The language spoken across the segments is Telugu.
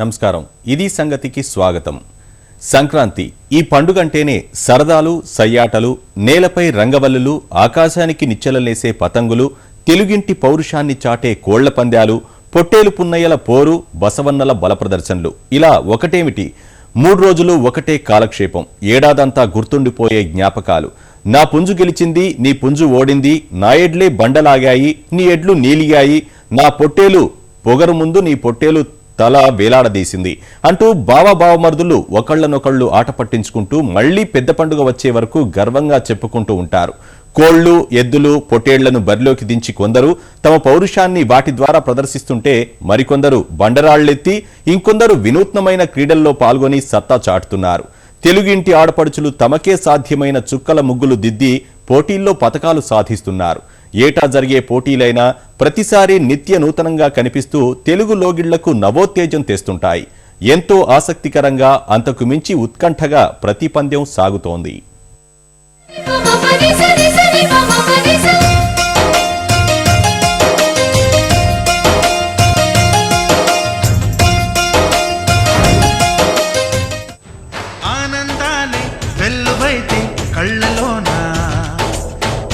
నమస్కారం. ఇది సంగతికి స్వాగతం. సంక్రాంతి ఈ పండుగంటేనే సరదాలు, సయ్యాటలు, నేలపై రంగవల్లులు, ఆకాశానికి నిచ్చెలలేసే పతంగులు, తెలుగింటి పౌరుషాన్ని చాటే కోళ్ల పందాలు, పొట్టేలు పున్నయ్యల పోరు, బసవన్నల బలప్రదర్శనలు, ఇలా ఒకటేమిటి 3 రోజులు ఒకటే కాలక్షేపం. ఏడాదంతా గుర్తుండిపోయే జ్ఞాపకాలు. నా పుంజు గెలిచింది, నీ పుంజు ఓడింది, నా ఎడ్లే బండలాగాయి, నీ ఎడ్లు నీలిగాయి, నా పొట్టేలు పొగరు ముందు నీ పొట్టేలు తల వేలాడదీసింది అంటూ బావమరుదులు ఒకళ్ళనొకళ్ళు ఆట పట్టించుకుంటూ మళ్లీ పెద్ద పండుగ వచ్చే వరకు గర్వంగా చెప్పుకుంటూ ఉంటారు. కోళ్లు, ఎద్దులు, పొట్టేళ్లను బరిలోకి దించి కొందరు తమ పౌరుషాన్ని వాటి ద్వారా ప్రదర్శిస్తుంటే మరికొందరు బండరాళ్లెత్తి, ఇంకొందరు వినూత్నమైన క్రీడల్లో పాల్గొని సత్తా చాటుతున్నారు. తెలుగింటి ఆడపడుచులు తమకే సాధ్యమైన చుక్కల ముగ్గులు దిద్ది పోటీల్లో పతకాలు సాధిస్తున్నారు. ఏటా జరిగే పోటీలైనా ప్రతిసారి నిత్య నూతనంగా కనిపిస్తూ తెలుగు లోగిళ్లకు నవోత్తేజం తెస్తుంటాయి. ఎంతో ఆసక్తికరంగా, అంతకు మించి ఉత్కంఠగా ప్రతి పందెం సాగుతోంది. ఆనందాలే వెల్లువైతే కళ్ళలోన,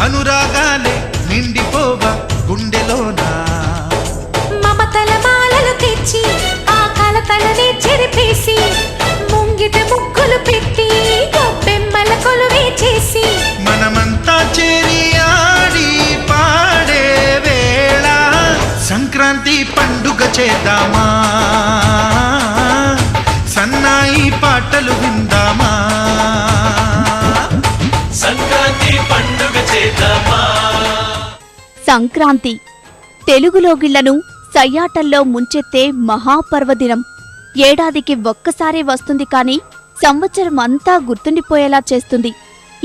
అనురాగాలే నిండిపోవ గుండెలోనా, మమతల మాలలు తెచ్చి ఆ కలతలనే చెరిపేసి ముంగిట ముగ్గులు పెట్టి గొబ్బెమ్మల కొలువే చేసి మనమంతా చేరి ఆడి పాడే వేళ సంక్రాంతి పండుగ చేద్దామా, సన్నాయి పాటలు విందామా, సంక్రాంతి పండుగ చేద్దామా. సంక్రాంతి తెలుగు లోగిళ్లను సయ్యాటల్లో ముంచెత్తే మహాపర్వదినం. ఏడాదికి ఒక్కసారే వస్తుంది కానీ సంవత్సరం అంతా గుర్తుండిపోయేలా చేస్తుంది.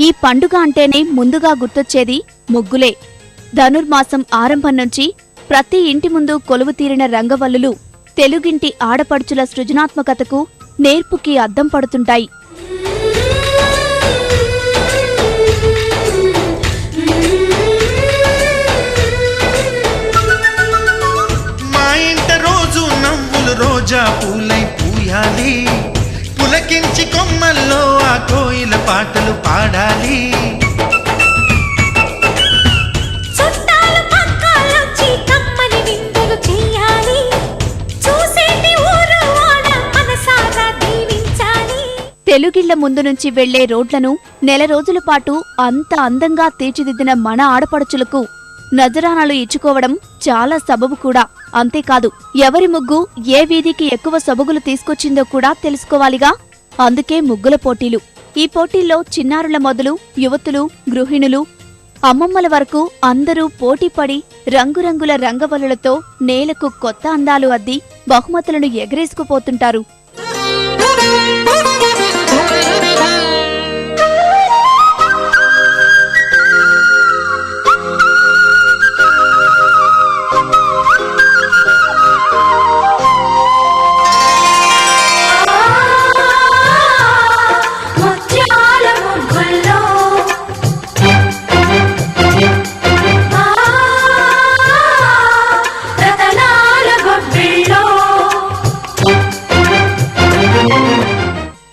ఈ పండుగ అంటేనే ముందుగా గుర్తొచ్చేది ముగ్గులే. ధనుర్మాసం ఆరంభం నుంచి ప్రతి ఇంటి ముందు కొలువు తీరిన రంగవల్లులు తెలుగింటి ఆడపడుచుల సృజనాత్మకతకు, నేర్పుకి అద్దం పడుతుంటాయి. రోజా పూలై పూయాలి, పులకించి కొమ్మల్లో ఆ కోయిల పాటలు పాడాలి. చుట్టాలు పక్కాలొచ్చి కమ్మని విందులు చేయాలి, చూసేటి ఊరు వాడ మనసారా దీవించాలి. తెలుగిళ్ల ముందు నుంచి వెళ్లే రోడ్లను నెల రోజుల పాటు అంత అందంగా తీర్చిదిద్దిన మన ఆడపడుచులకు నజరానాలు ఇచ్చుకోవడం చాలా సబబు కూడా. అంతేకాదు, ఎవరి ముగ్గు ఏ వీధికి ఎక్కువ సొబగులు తీసుకొచ్చిందో కూడా తెలుసుకోవాలిగా. అందుకే ముగ్గుల పోటీలు. ఈ పోటీల్లో చిన్నారుల మొదలు యువతులు, గృహిణులు, అమ్మమ్మల వరకు అందరూ పోటీపడి రంగురంగుల రంగవల్లులతో నేలకు కొత్త అందాలు అద్ది బహుమతులను ఎగరేసుకుపోతుంటారు.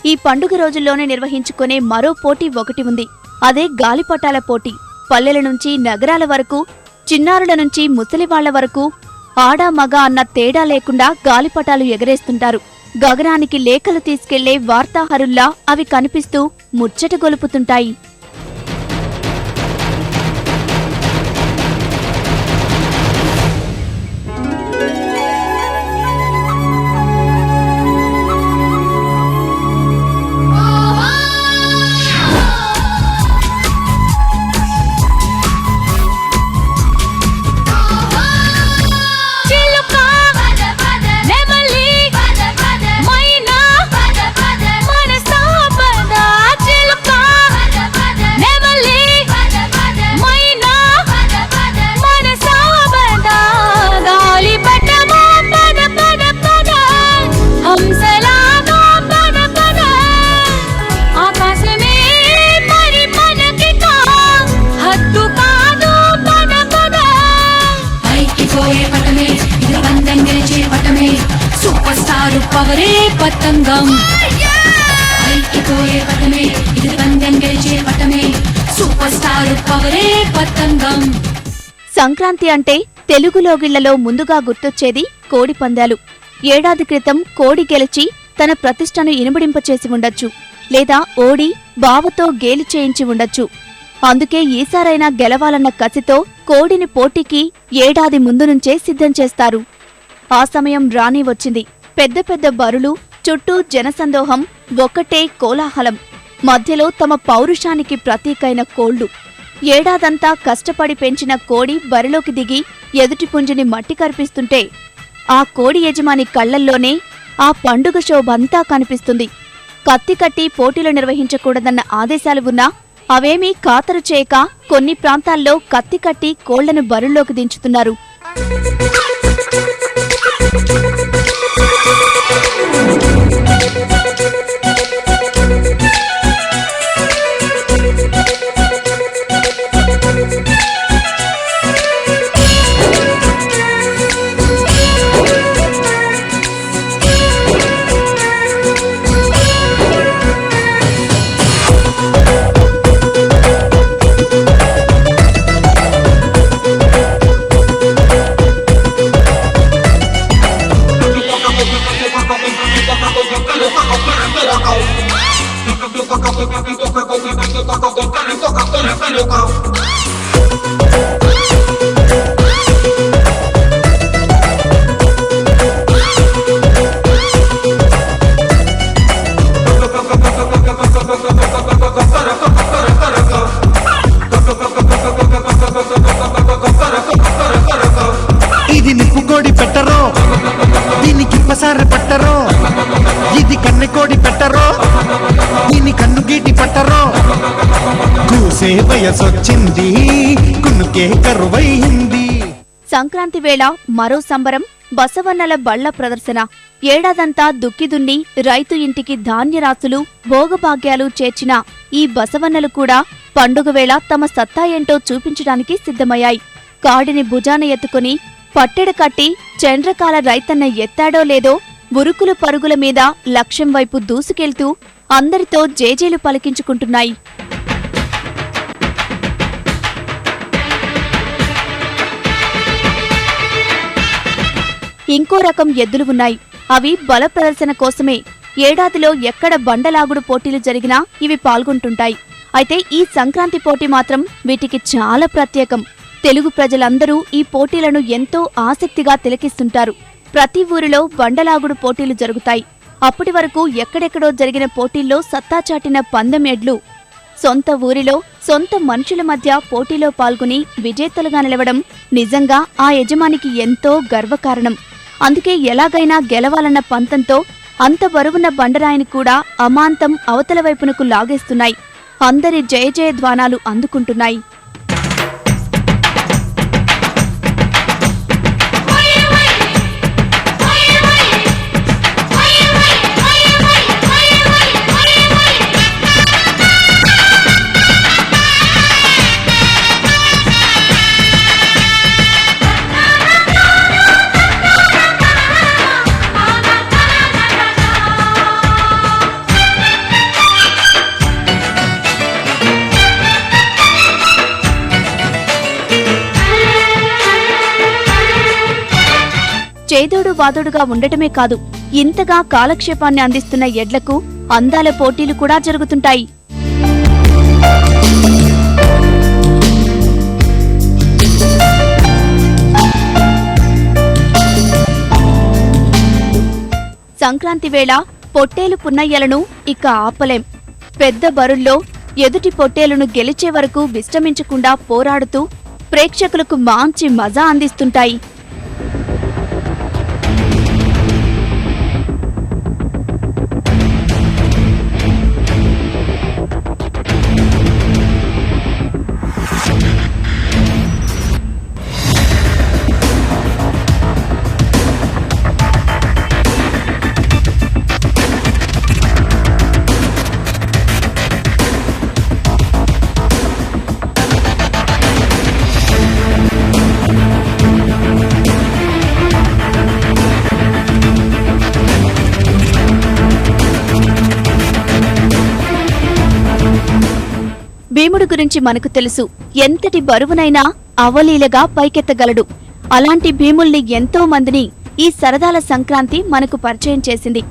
ఈ పండుగ రోజుల్లోనే నిర్వహించుకునే మరో పోటీ ఒకటి ఉంది. అదే గాలిపటాల పోటీ. పల్లెల నుంచి నగరాల వరకు, చిన్నారుల నుంచి ముసలివాళ్ల వరకు ఆడా మగ అన్న తేడా లేకుండా గాలిపటాలు ఎగరేస్తుంటారు. గగనానికి లేఖలు తీసుకెళ్లే వార్తాహరుల్లా అవి కనిపిస్తూ ముచ్చట గొలుపుతుంటాయి. స్టార్ పవరే పతంగం పైకిపోయే పటమే ఇది పందెం గెలిచే పటమే సూపర్ స్టార్ పవరే పతంగం. సంక్రాంతి అంటే తెలుగు లోగిళ్లలో ముందుగా గుర్తొచ్చేది కోడి పందాలు. ఏడాది క్రితం కోడి గెలిచి తన ప్రతిష్టను ఇనుమడింపచేసి ఉండొచ్చు, లేదా ఓడి బావతో గేలి చేయించి ఉండొచ్చు. అందుకే ఈసారైనా గెలవాలన్న కసితో కోడిని పోటీకి ఏడాది ముందు నుంచే సిద్ధం చేస్తారు. ఆ సమయం రాని వచ్చింది. పెద్ద పెద్ద బరులు, చుట్టూ జనసందోహం, ఒక్కటే కోలాహలం. మధ్యలో తమ పౌరుషానికి ప్రతీకైన కోళ్లు. ఏడాదంతా కష్టపడి పెంచిన కోడి బరిలోకి దిగి ఎదుటి పుంజుని మట్టి కరిపిస్తుంటే ఆ కోడి యజమాని కళ్లల్లోనే ఆ పండుగ శోభంతా కనిపిస్తుంది. కత్తి కట్టి పోటీలు నిర్వహించకూడదన్న ఆదేశాలు ఉన్నా అవేమీ ఖాతరు చేయక కొన్ని ప్రాంతాల్లో కత్తి కట్టి కోళ్లను బరుల్లోకి దించుతున్నారు. ఇది నిప్పు కోడి పెట్టరో, దీనికి పసార పట్టరో. ఇది కన్నె కోడి పెట్టరో, దీని కన్ను గీటి పట్టరో. కూసే వయసొచ్చింది, కునుకే కరువైంది. సంక్రాంతి వేళ మరో సంబరం బసవన్నల బళ్ల ప్రదర్శన. ఏడాదంతా దుక్కిదున్ని రైతు ఇంటికి ధాన్యరాశులు, భోగభాగ్యాలు చేర్చిన ఈ బసవన్నలు కూడా పండుగ వేళ తమ సత్తా ఏంటో చూపించడానికి సిద్ధమయ్యాయి. కాడిని భుజాన ఎత్తుకుని పట్టెడ కట్టి చండ్రకాల రైతన్న ఎత్తాడో లేదో ఉరుకుల పరుగుల మీద లక్ష్యం వైపు దూసుకెళ్తూ అందరితో జేజేలు పలికించుకుంటున్నాయి. ఇంకో రకం ఎద్దులు ఉన్నాయి. అవి బల ప్రదర్శన కోసమే. ఏడాదిలో ఎక్కడ బండలాగుడు పోటీలు జరిగినా ఇవి పాల్గొంటుంటాయి. అయితే ఈ సంక్రాంతి పోటీ మాత్రం వీటికి చాలా ప్రత్యేకం. తెలుగు ప్రజలందరూ ఈ పోటీలను ఎంతో ఆసక్తిగా తిలకిస్తుంటారు. ప్రతి ఊరిలో బండలాగుడు పోటీలు జరుగుతాయి. అప్పటి వరకు ఎక్కడెక్కడో జరిగిన పోటీల్లో సత్తా చాటిన పందెం ఎడ్లు సొంత ఊరిలో సొంత మనుషుల మధ్య పోటీలో పాల్గొని విజేతలుగా నిలవడం నిజంగా ఆ యజమానికి ఎంతో గర్వకారణం. అందుకే ఎలాగైనా గెలవాలన్న పంతంతో అంత బరువున్న బండరాయిని కూడా అమాంతం అవతల వైపునకు లాగేస్తున్నాయి. అందరి జయ జయ ధ్వానాలు అందుకుంటున్నాయి. చేదోడు వాదోడుగా ఉండటమే కాదు, ఇంతగా కాలక్షేపాన్ని అందిస్తున్న ఎడ్లకు అందాల పోటీలు కూడా జరుగుతుంటాయి. సంక్రాంతి వేళ పొట్టేలు పున్నయ్యలను ఇక ఆపలేం. పెద్ద బరుల్లో ఎదుటి పొట్టేలును గెలిచే వరకు విశ్రమించకుండా పోరాడుతూ ప్రేక్షకులకు మంచి మజా అందిస్తుంటాయి. భీముడు గురించి మనకు తెలుసు. ఎంతటి బరువునైనా అవలీలగా పైకెత్తగలడు. అలాంటి భీముల్ని ఎంతో మందిని ఈ సరదాల సంక్రాంతి మనకు పరిచయం చేసింది.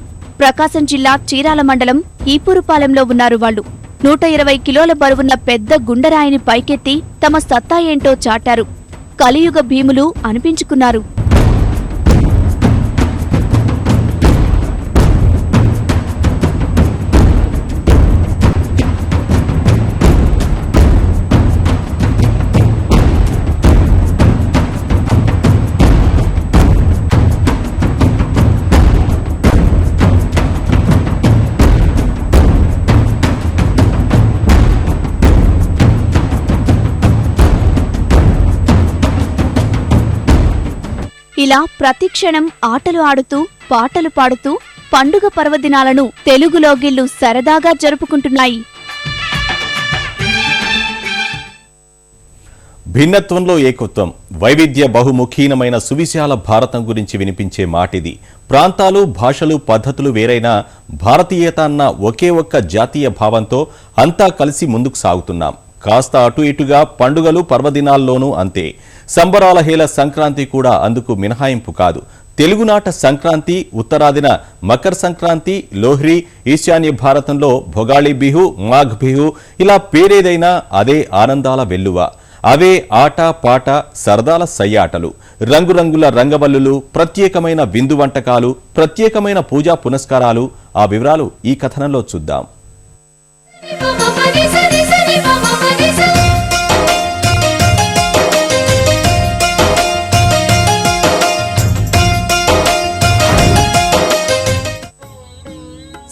ప్రకాశం జిల్లా చీరాల మండలం ఈపూరుపాలెంలో ఉన్నారు వాళ్ళు. 120 కిలోల బరువున్న పెద్ద గుండరాయిని పైకెత్తి తమ సత్తా ఏంటో చాటారు. కలియుగ భీములు అనిపించుకున్నారు. ఇలా ప్రతిక్షణం ఆటలు ఆడుతూ పాటలు పాడుతూ పండుగ పర్వదినాలను తెలుగు లోగిళ్లు సరదాగా జరుపుకుంటున్నాయి. భిన్నత్వంలో ఏకత్వం, వైవిధ్య బహుముఖీనమైన సువిశాల భారతం గురించి వినిపించే మాటిది. ప్రాంతాలు, భాషలు, పద్ధతులు వేరైనా భారతీయత అన్న ఒకే ఒక్క జాతీయ భావంతో అంతా కలిసి ముందుకు సాగుతున్నాం. కాస్త అటు ఇటుగా పండుగలు పర్వదినాల్లోనూ అంతే. సంబరాల హేళ సంక్రాంతి కూడా అందుకు మినహాయింపు కాదు. తెలుగునాట సంక్రాంతి, ఉత్తరాదిన మకర సంక్రాంతి, లోహ్రీ, ఈశాన్య భారతంలో భొగాళీ బిహు, మాఘ్ బిహు, ఇలా పేరేదైనా అదే ఆనందాల వెల్లువ. అవే ఆట పాట, సరదాల సయ్యాటలు, రంగురంగుల రంగవల్లులు, ప్రత్యేకమైన విందు వంటకాలు, ప్రత్యేకమైన పూజా పునస్కారాలు. ఆ వివరాలు ఈ కథనంలో చూద్దాం.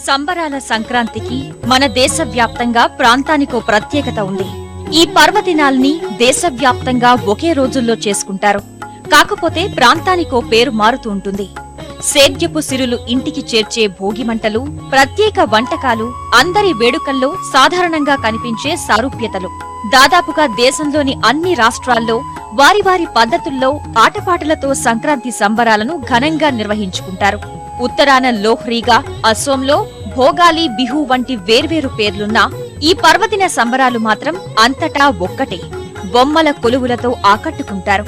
సంబరాల సంక్రాంతికి మన దేశవ్యాప్తంగా ప్రాంతానికో ప్రత్యేకత ఉంది. ఈ పర్వదినాల్ని దేశవ్యాప్తంగా ఒకే రోజుల్లో చేసుకుంటారు. కాకపోతే ప్రాంతానికో పేరు మారుతూ ఉంటుంది. సేద్యపు సిరులు ఇంటికి చేర్చే భోగిమంటలు, ప్రత్యేక వంటకాలు, అందరి వేడుకల్లో సాధారణంగా కనిపించే సారూప్యతలు. దాదాపుగా దేశంలోని అన్ని రాష్ట్రాల్లో వారి వారి పద్ధతుల్లో ఆటపాటలతో సంక్రాంతి సంబరాలను ఘనంగా నిర్వహించుకుంటారు. ఉత్తరాన లోహ్రీగా, అసోంలో భోగాలి బిహు వంటి వేర్వేరు పేర్లున్నా ఈ పర్వదిన సంబరాలు మాత్రం అంతటా ఒక్కటే. బొమ్మల కొలువులతో ఆకట్టుకుంటారు.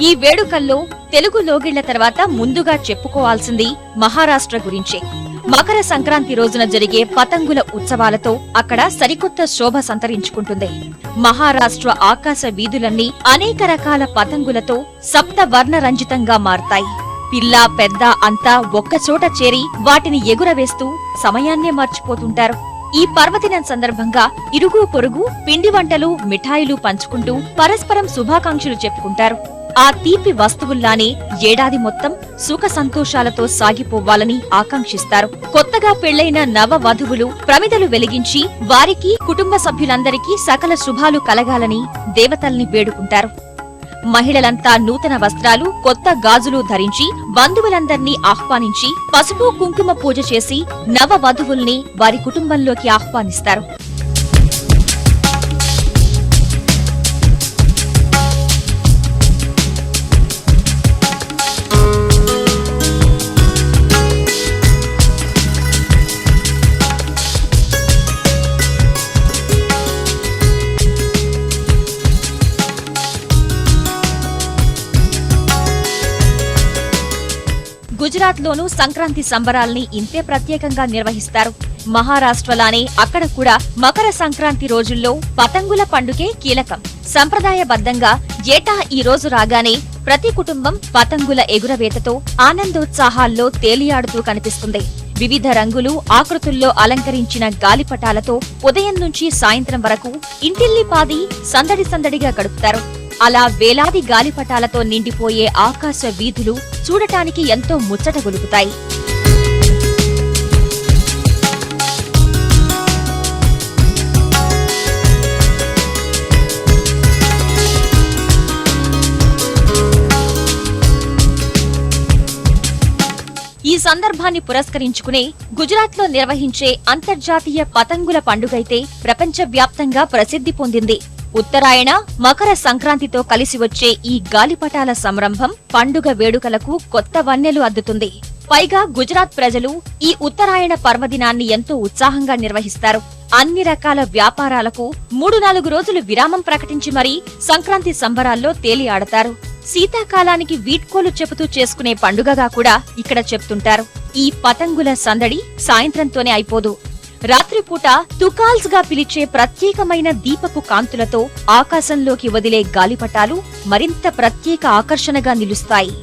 ఈ వేడుకల్లో తెలుగు లోగిళ్ల తర్వాత ముందుగా చెప్పుకోవాల్సింది మహారాష్ట్ర గురించే. మకర సంక్రాంతి రోజున జరిగే పతంగుల ఉత్సవాలతో అక్కడ సరికొత్త శోభ సంతరించుకుంటుంది. మహారాష్ట్ర ఆకాశ వీధులన్నీ అనేక రకాల పతంగులతో సప్త వర్ణ రంజితంగా మారతాయి. పిల్ల పెద్ద అంతా ఒక్కచోట చేరి వాటిని ఎగురవేస్తూ సమయాన్నే మర్చిపోతుంటారు. ఈ పర్వదినం సందర్భంగా ఇరుగు పొరుగు పిండి వంటలు, మిఠాయిలు పంచుకుంటూ పరస్పరం శుభాకాంక్షలు చెప్పుకుంటారు. ఆ తీపి వస్తువుల్లానే ఏడాది మొత్తం సుఖ సంతోషాలతో సాగిపోవాలని ఆకాంక్షిస్తారు. కొత్తగా పెళ్లైన నవ వధువులు ప్రమిదలు వెలిగించి వారికి, కుటుంబ సభ్యులందరికీ సకల శుభాలు కలగాలని దేవతల్ని వేడుకుంటారు. మహిళలంతా నూతన వస్త్రాలు, కొత్త గాజులు ధరించి బంధువులందర్నీ ఆహ్వానించి పసుపు కుంకుమ పూజ చేసి నవ వధువుల్ని వారి కుటుంబంలోకి ఆహ్వానిస్తారు. గుజరాత్లోనూ సంక్రాంతి సంబరాల్ని ఇంతే ప్రత్యేకంగా నిర్వహిస్తారు. మహారాష్ట్రలానే అక్కడ కూడా మకర సంక్రాంతి రోజుల్లో పతంగుల పండుగే కీలకం. సంప్రదాయబద్ధంగా ఏటా ఈ రోజు రాగానే ప్రతి కుటుంబం పతంగుల ఎగురవేతతో ఆనందోత్సాహాల్లో తేలియాడుతూ కనిపిస్తుంది. వివిధ రంగులు, ఆకృతుల్లో అలంకరించిన గాలిపటాలతో ఉదయం నుంచి సాయంత్రం వరకు ఇంటిల్లిపాది సందడి సందడిగా గడుపుతారు. అలా వేలాది గాలిపటాలతో నిండిపోయే ఆకాశ వీధులు చూడటానికి ఎంతో ముచ్చట గొలుపుతాయి. ఈ సందర్భాన్ని పురస్కరించుకునే గుజరాత్లో నిర్వహించే అంతర్జాతీయ పతంగుల పండుగైతే ప్రపంచవ్యాప్తంగా ప్రసిద్ధి పొందింది. ఉత్తరాయణ మకర సంక్రాంతితో కలిసి వచ్చే ఈ గాలిపటాల సంరంభం పండుగ వేడుకలకు కొత్త వన్నెలు అద్దుతుంది. పైగా గుజరాత్ ప్రజలు ఈ ఉత్తరాయణ పర్వదినాన్ని ఎంతో ఉత్సాహంగా నిర్వహిస్తారు. అన్ని రకాల వ్యాపారాలకు 3-4 రోజులు విరామం ప్రకటించి మరీ సంక్రాంతి సంబరాల్లో తేలి ఆడతారు. శీతాకాలానికి వీడ్కోలు చెబుతూ చేసుకునే పండుగగా కూడా ఇక్కడ చెప్తుంటారు. ఈ పతంగుల సందడి సాయంత్రంతోనే అయిపోదు. రాత్రిపూట తుకాల్స్ గా పిలిచే ప్రత్యేకమైన దీపపు కాంతులతో ఆకాశంలోకి వదిలే గాలిపటాలు మరింత ప్రత్యేక ఆకర్షణగా నిలుస్తాయి.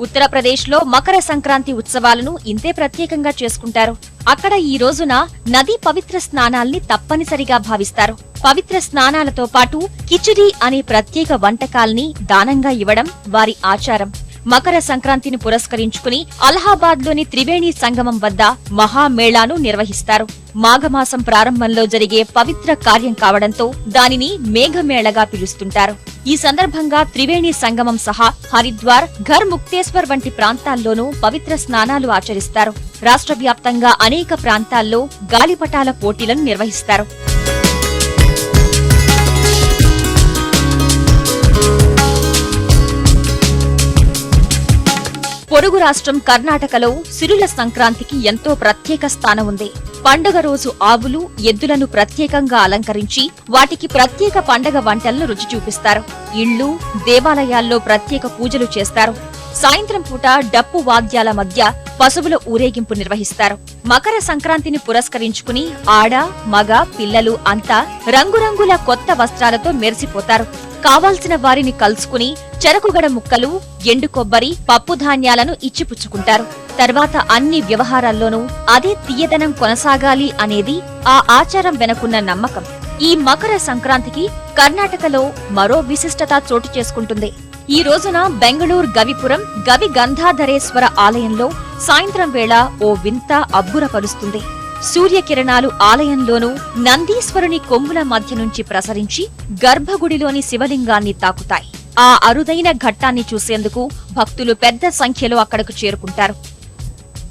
ఉత్తరప్రదేశ్లో మకర సంక్రాంతి ఉత్సవాలను ఇంతే ప్రత్యేకంగా చేసుకుంటారు. అక్కడ ఈ రోజున నదీ పవిత్ర స్నానాల్ని తప్పనిసరిగా భావిస్తారు. పవిత్ర స్నానాలతో పాటు కిచిడి అనే ప్రత్యేక వంటకాల్ని దానంగా ఇవ్వడం వారి ఆచారం. మకర సంక్రాంతిని పురస్కరించుకుని అలహాబాద్లోని త్రివేణి సంగమం వద్ద మహామేళాను నిర్వహిస్తారు. మాఘమాసం ప్రారంభంలో జరిగే పవిత్ర కార్యం కావడంతో దానిని మేఘమేళగా పిలుస్తుంటారు. ఈ సందర్భంగా త్రివేణి సంగమం సహా హరిద్వార్, ఘర్ ముక్తేశ్వర్ వంటి ప్రాంతాల్లోనూ పవిత్ర స్నానాలు ఆచరిస్తారు. రాష్ట్ర వ్యాప్తంగా అనేక ప్రాంతాల్లో గాలిపటాల పోటీలను నిర్వహిస్తారు. పొరుగు రాష్ట్రం కర్ణాటకలో సిరుల సంక్రాంతికి ఎంతో ప్రత్యేక స్థానం ఉంది. పండుగ రోజు ఆవులు, ఎద్దులను ప్రత్యేకంగా అలంకరించి వాటికి ప్రత్యేక పండగ వంటలను రుచి చూపిస్తారు. ఇళ్లు, దేవాలయాల్లో ప్రత్యేక పూజలు చేస్తారు. సాయంత్రం పూట డప్పు వాద్యాల మధ్య పశువుల ఊరేగింపు నిర్వహిస్తారు. మకర సంక్రాంతిని పురస్కరించుకుని ఆడ, మగ, పిల్లలు అంతా రంగురంగుల కొత్త వస్త్రాలతో మెరిసిపోతారు. కావాల్సిన వారిని కలుసుకుని చెరకుగడ ముక్కలు, ఎండు కొబ్బరి, పప్పు ధాన్యాలను ఇచ్చిపుచ్చుకుంటారు. తర్వాత అన్ని వ్యవహారాల్లోనూ అదే తీయదనం కొనసాగాలి అనేది ఆ ఆచారం వెనకున్న నమ్మకం. ఈ మకర సంక్రాంతికి కర్ణాటకలో మరో విశిష్టత చోటు చేసుకుంటుంది. ఈ రోజున బెంగళూరు గవిపురం గవి గంధాధరేశ్వర ఆలయంలో సాయంత్రం వేళ ఓ వింత అబ్బురపరుస్తుంది. సూర్యకిరణాలు ఆలయంలోనూ నందీశ్వరుని కొమ్ముల మధ్య నుంచి ప్రసరించి గర్భగుడిలోని శివలింగాన్ని తాకుతాయి. ఆ అరుదైన ఘట్టాన్ని చూసేందుకు భక్తులు పెద్ద సంఖ్యలో అక్కడకు చేరుకుంటారు.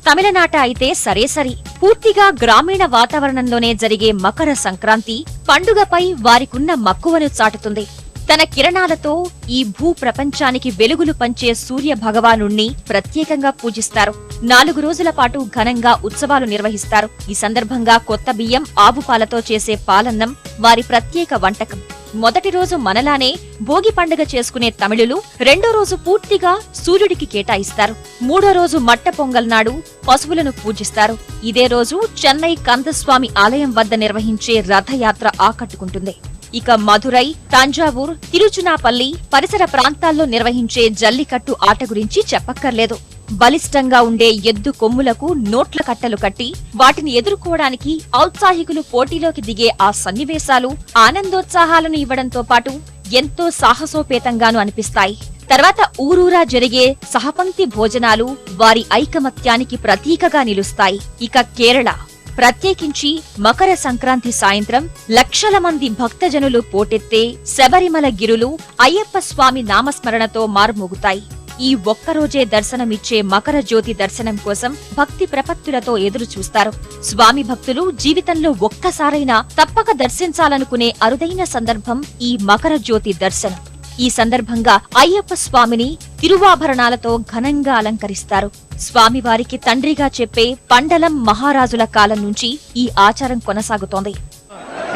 తమిళనాట అయితే సరేసరి, పూర్తిగా గ్రామీణ వాతావరణంలోనే జరిగే మకర సంక్రాంతి పండుగపై వారికున్న మక్కువను చాటుతుంది. తన కిరణాలతో ఈ భూ ప్రపంచానికి వెలుగులు పంచే సూర్య భగవానుణ్ణి ప్రత్యేకంగా పూజిస్తారు. 4 రోజుల పాటు ఘనంగా ఉత్సవాలు నిర్వహిస్తారు. ఈ సందర్భంగా కొత్త బియ్యం, ఆవు పాలతో చేసే పాలన్నం వారి ప్రత్యేక వంటకం. మొదటి రోజు మనలానే భోగి పండుగ చేసుకునే తమిళులు 2వ రోజు పూర్తిగా సూర్యుడికి కేటాయిస్తారు. 3వ రోజు మట్ట పొంగల్ నాడు పశువులను పూజిస్తారు. ఇదే రోజు చెన్నై కందస్వామి ఆలయం వద్ద నిర్వహించే రథయాత్ర ఆకట్టుకుంటుంది. ఇక మధురై, తంజావూర్, తిరుచునాపల్లి పరిసర ప్రాంతాల్లో నిర్వహించే జల్లికట్టు ఆట గురించి చెప్పక్కర్లేదు. బలిష్టంగా ఉండే ఎద్దు కొమ్ములకు నోట్ల కట్టలు కట్టి వాటిని ఎదుర్కోవడానికి ఔత్సాహికులు పోటీలోకి దిగే ఆ సన్నివేశాలు ఆనందోత్సాహాలను ఇవ్వడంతో పాటు ఎంతో సాహసోపేతంగానూ అనిపిస్తాయి. తర్వాత ఊరూరా జరిగే సహపంక్తి భోజనాలు వారి ఐకమత్యానికి ప్రతీకగా నిలుస్తాయి. ఇక కేరళ, ప్రత్యేకించి మకర సంక్రాంతి సాయంత్రం లక్షల మంది భక్తజనులు పోటెత్తే శబరిమల గిరులు అయ్యప్ప స్వామి నామస్మరణతో మారుమోగుతాయి. ఈ ఒక్కరోజే దర్శనమిచ్చే మకర జ్యోతి దర్శనం కోసం భక్తి ప్రపత్తులతో ఎదురు చూస్తారు. స్వామి భక్తులు జీవితంలో ఒక్కసారైనా తప్పక దర్శించాలనుకునే అరుదైన సందర్భం ఈ మకర జ్యోతి దర్శనం. ఈ సందర్భంగా అయ్యప్ప స్వామిని తిరువాభరణాలతో ఘనంగా అలంకరిస్తారు. స్వామివారికి తండ్రిగా చెప్పే పండలం മഹാരാജുల കാലം నుంచి ഈ ആചാരം കൊനസാകുతోంది.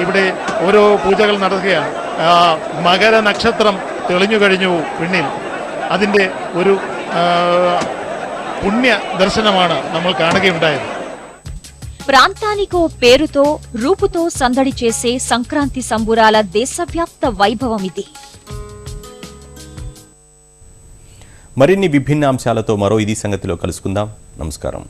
ഇവിടെ ഓരോ പൂജകൾ നടക്കുകയാണ്. മകര നക്ഷത്രം തെളിഞ്ഞു കഴിഞ്ഞു പിന്നിൽ. അതിന്റെ ഒരു പുണ്യ ദർശനമാണ് നമ്മൾ കാണുകയുണ്ടായത്. ప్రాంతానికో పేరుతో రూపుతో సందడి చేసే సంక్రాంతి సంబురాల దేశవ్యాప్త వైభవం ఇది. మరిన్ని విభిన్న అంశాలతో మరో ఇది సంగతిలో కలుసుకుందాం. నమస్కారం.